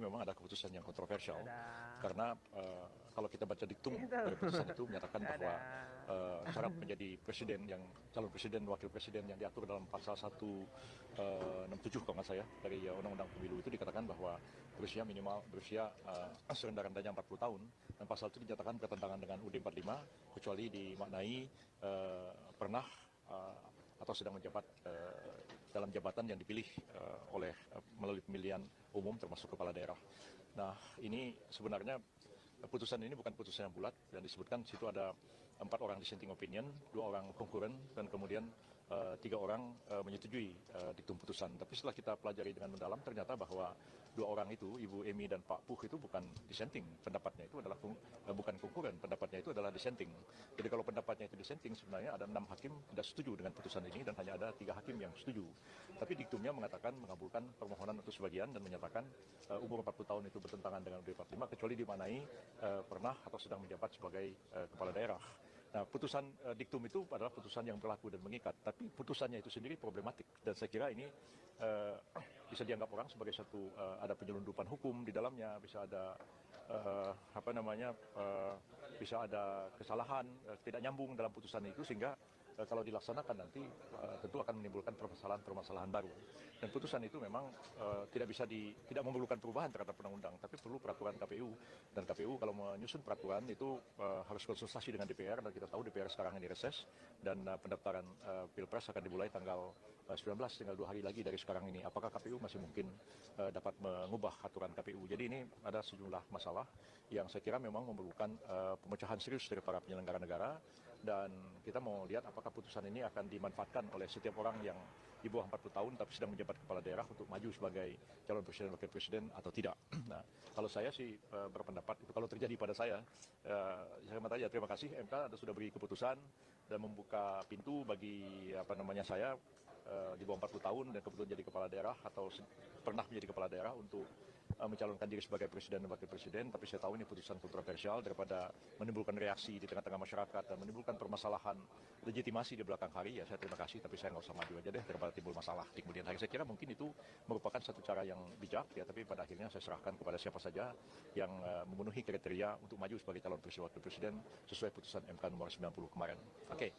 ini memang ada keputusan yang kontroversial karena kalau kita baca diktum dari keputusan itu menyatakan bahwa syarat menjadi presiden yang calon presiden wakil presiden yang diatur dalam pasal 167 kalau nggak saya dari undang-undang pemilu itu dikatakan bahwa berusia minimal serendah-rendahnya 40 tahun dan pasal itu dinyatakan bertentangan dengan UUD 45 kecuali dimaknai pernah atau sedang menjabat dalam jabatan yang dipilih melalui pemilihan umum termasuk kepala daerah. Nah, ini sebenarnya putusan ini bukan putusan yang bulat dan disebutkan di situ ada 4 orang dissenting opinion, 2 orang concurrent dan kemudian 3 orang menyetujui diktum putusan. Tapi setelah kita pelajari dengan mendalam ternyata bahwa 2 orang itu, Ibu Emi dan Pak Puh itu bukan dissenting, pendapatnya itu adalah bukan concurrent, pendapatnya itu adalah dissenting. Jadi kalau pendapatnya itu dissenting sebenarnya ada 6 hakim tidak setuju dengan putusan ini dan hanya ada 3 hakim yang setuju. Tapi diktumnya mengatakan mengabulkan permohonan untuk sebagian dan menyatakan umur 40 tahun itu bertentangan dengan UUD 45 kecuali dimaknai pernah atau sedang menjabat sebagai kepala daerah. Nah, putusan diktum itu adalah putusan yang berlaku dan mengikat, tapi putusannya itu sendiri problematik dan saya kira ini bisa dianggap orang sebagai satu ada penyelundupan hukum di dalamnya, bisa ada bisa ada kesalahan tidak nyambung dalam putusan itu sehingga kalau dilaksanakan nanti tentu akan menimbulkan permasalahan baru. Dan putusan itu memang tidak memerlukan perubahan terhadap undang-undang, tapi perlu peraturan KPU. Dan KPU kalau menyusun peraturan itu harus konsultasi dengan DPR dan kita tahu DPR sekarang ini reses dan pendaftaran Pilpres akan dimulai tanggal 19, tinggal 2 hari lagi dari sekarang ini. Apakah KPU masih mungkin dapat mengubah aturan KPU? Jadi ini ada sejumlah masalah yang saya kira memang memerlukan pemecahan serius dari para penyelenggara negara dan kita mau lihat apakah putusan ini akan dimanfaatkan oleh setiap orang yang di bawah 40 tahun tapi sedang menjabat kepala daerah untuk maju sebagai calon presiden wakil presiden atau tidak. Nah, kalau saya sih berpendapat itu kalau terjadi pada saya mengatakan ya terima kasih MK sudah beri keputusan dan membuka pintu bagi saya di bawah 40 tahun dan kebetulan jadi kepala daerah atau pernah menjadi kepala daerah untuk mencalonkan diri sebagai presiden dan wakil presiden, tapi saya tahu ini putusan kontroversial daripada menimbulkan reaksi di tengah-tengah masyarakat dan menimbulkan permasalahan legitimasi di belakang hari, ya saya terima kasih, tapi saya nggak usah maju aja deh daripada timbul masalah di kemudian hari. Saya kira mungkin itu merupakan satu cara yang bijak, ya, tapi pada akhirnya saya serahkan kepada siapa saja yang memenuhi kriteria untuk maju sebagai calon presiden wakil presiden sesuai putusan MK nomor 90 kemarin. Oke.